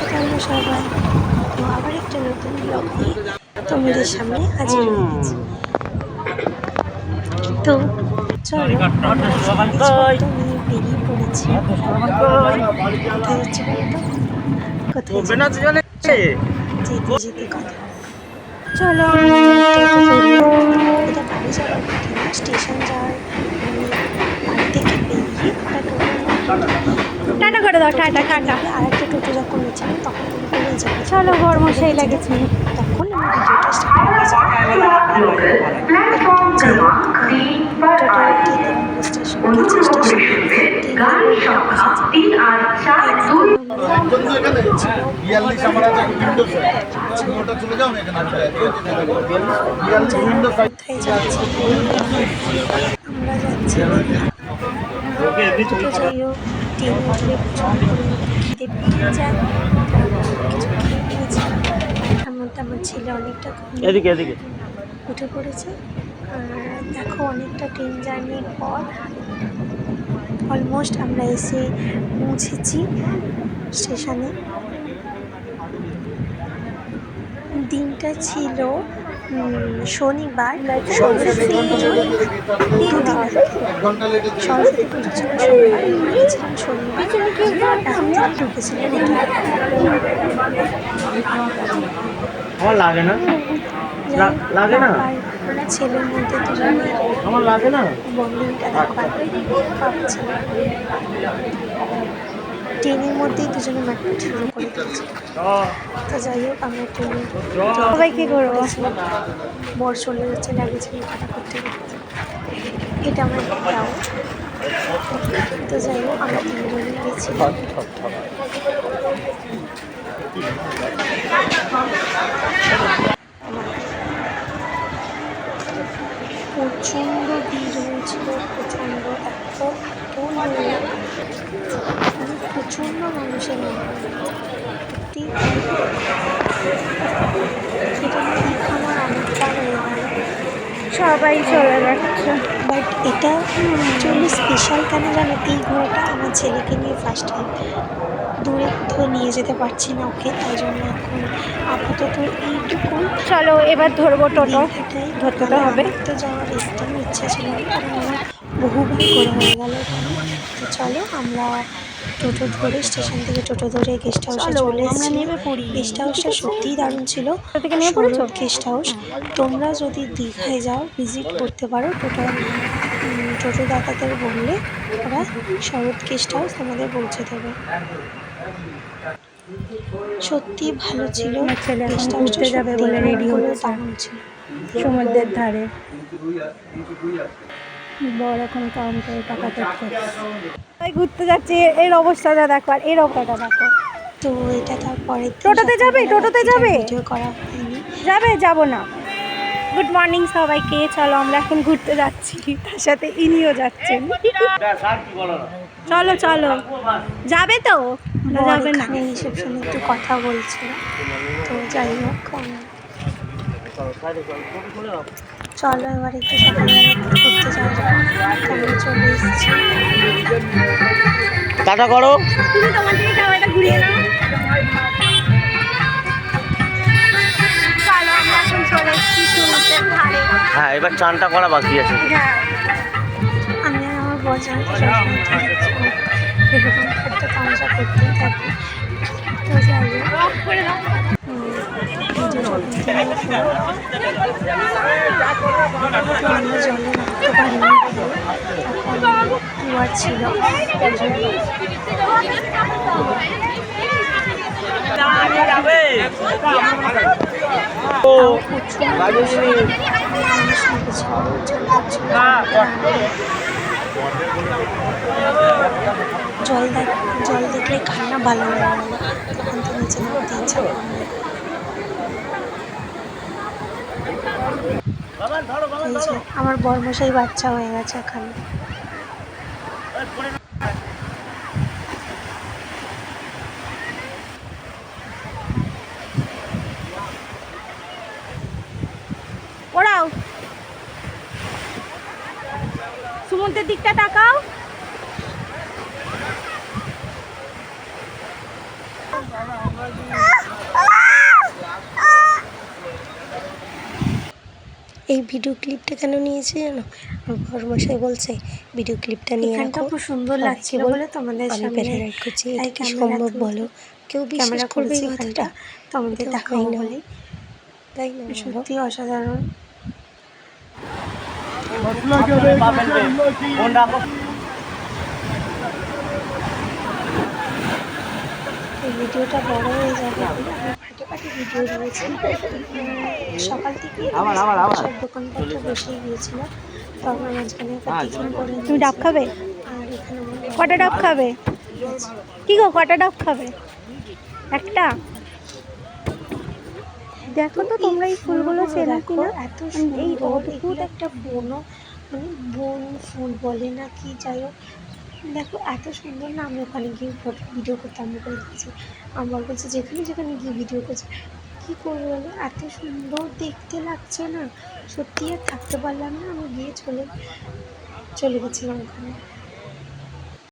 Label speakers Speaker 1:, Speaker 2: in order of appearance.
Speaker 1: তাহলে সবাই তো আবার একটা নতুন ব্লগ নিয়ে তোমাদের সামনে হাজির হয়ে গেছি। তো চলো আমরা জিনিসপত্র নিয়ে বেরিয়ে পড়েছি। কোথায় যাচ্ছি বলতো? কোথায় যাচ্ছি যেতে যেতে কথা। চলো টোটো ধরলাম। এটা বাড়ি যাওয়ার পথে না, স্টেশন যাওয়ার মানে বাড়ি থেকে বেরিয়ে একটা টোটো টাটা করে দাও, টাটা টাটা। আর একটা টোটো যখন নিচ্ছিলাম তখন মনে করলো এই জায়গায় চলো বর্মশাই লাগেছে, তখন আমি ভিডিওটা স্টার্ট করেছি। যাই হোক টোটো উঠে স্টেশন গেছি, স্টেশন কোথায় যাচ্ছি আমরা যাচ্ছি তো যাই হোক ট্রেনে উঠলে প্রচুর খিদে পেয়ে যায়, কিছু খেয়ে নিয়েছি। তার মধ্যে আমার ছেলে অনেকটা উঠে পড়েছে। আর দেখো অনেকটা ট্রেন জার্নির পর অলমোস্ট আমরা এসে পৌঁছেছি স্টেশনে। দিনটা ছিল শনিবার, সরস্বতী পুজো দুদিন আগে। সরস্বতী পুজো ছিল শনিবার, আমরা গেছিলাম শনিবার, এখন থেকে ঢুকেছিলাম এটা।
Speaker 2: আমার লাগে না, লাগে না
Speaker 1: ছেলের মধ্যে দুজনের
Speaker 2: আমার লাগে না
Speaker 1: বন্ডিংটা পাচ্ছি। ট্রেনের মধ্যেই দুজনে মারপিট শুরু করে দিয়েছে। তো যাই হোক আমরা ট্রেনে সবাই কী করবো, বর চলে যাচ্ছে লাগেজ নিয়ে কাটা করতে করতে। এটা আমার দাও। তো যাই হোক আমরা তিনজনে গেছিলাম। প্রচণ্ড ভিড় হয়েছিল, প্রচণ্ড এত প্রচণ্ড মানুষের সত্যি এটা আমার অনেকবার হয়ে গেল, সবাই চলে যাচ্ছে। বাট এটা অ্যাকচুয়ালি স্পেশাল কেন জানো, এই ঘোড়াটা আমার ছেলেকে নিয়ে ফার্স্ট টাইম। দূরে কোথাও নিয়ে যেতে পারছি না ওকে, তাই জন্য এখন আপাতত এইটুকু। চলো এবার ধরবো টোটো, ধরতে তো হবে। তো যাওয়ার একদম ইচ্ছা ছিল না, কারণ আমার বহুবার করে হয়ে গেল এখানে। তো চলো আমরা টোটো ধরে স্টেশন থেকে টোটো ধরে গেস্ট হাউসে চলে এসেছি। গেস্ট হাউসটা সত্যিই দারুণ ছিল, শরৎ গেস্ট হাউস। তোমরা যদি দীঘায় যাও ভিজিট করতে পারো, টোটো দাদাদের বললে ওরা শরৎ গেস্ট হাউস তোমাদের পৌঁছে দেবে। সত্যি ভালো ছিল, গেস্ট হাউসটা যাবে বলে রেডি হলো, দারুণ ছিল সমুদ্রের ধারে। বর এখন কাউন্টারে টাকা করতে ঘুরতে যাচ্ছে, এর অবস্থাটা দেখো, আর এর অবস্থাটা দেখো। তো এটা তারপরে টোটোতে যাবে, ভিডিও করা হয়নি, যাবো না। গুড মর্নিং সবাইকে, চলো আমরা এখন ঘুরতে যাচ্ছি, তার সাথে ইনিও যাচ্ছেন। চলো চলো, যাবে তো? যাবে না, রিসেপশনে একটু কথা বলছিল। তো যাই হোক চলো এবার একটু সকালবেলা ঘুরতে যাওয়া যাক। আমরা চলে এসেছি,
Speaker 2: টাটা করো,
Speaker 1: তুমি তোমার দিকে ক্যামেরাটা ঘুরিয়ে নাও। চলো আমরা এখন চলে এসেছি সমুদ্রের ধারে।
Speaker 2: হ্যাঁ এবার চানটা করা বাকি আছে।
Speaker 1: হ্যাঁ আমি আর আমার বর এরকম একটা তামাশা করতেই থাকি। তো যাই হোক আমরা জলে নামতে পারিনি, কুয়ার ছিল। জল দেখলে খান্না ভালো লাগে না, তখন তো নিচে নামতে ইচ্ছা করে। আমার বর্মশাই বাচ্চা হয়ে গেছে এখানে। ওরাও সমুদ্রের দিকটা তাকাও। এই ভিডিও ক্লিপটা কেন নিয়েছি জানো? আমার বড়মশাই বলছে ভিডিও ক্লিপটা নিয়ে রাখো, খুব সুন্দর লাগছিল বলে তোমাদের সামনে রাইড করছি। এটা কি সম্ভব বলো? কেউ বিশ্বাস করবে এই কথাটা? তোমাদের দেখাই না বলে, তাই না? সত্যি অসাধারণ। এই ভিডিওটা বড় হয়ে যাবে বলে আমি ফাটে ফাটে ভিডিও দিয়েছি। সকাল থেকে সব দোকানপত্র বসেই গিয়েছিল, তো আমরা মাঝখানে একটা টিফিন করে। তুমি ডাব খাবে? আর এখানে কটা ডাব খাবে? কি গো, কটা ডাব খাবে? একটা? দেখো তো তোমরা এই ফুলগুলো চেনো কিনা? এত এই অদ্ভুত একটা বন, মানে বন ফুল বলে না কি, যাই হোক দেখো এত সুন্দর না। আমি ওখানে গিয়ে ভিডিও করতে আরম্ভ করে দিয়েছি। আমার বলছে যেখানে যেখানে গিয়ে ভিডিও করছে, কী করবো বলো, এত সুন্দর দেখতে লাগছে না, সত্যি আর থাকতে পারলাম না। আমি গিয়ে চলে গেছিলাম ওখানে।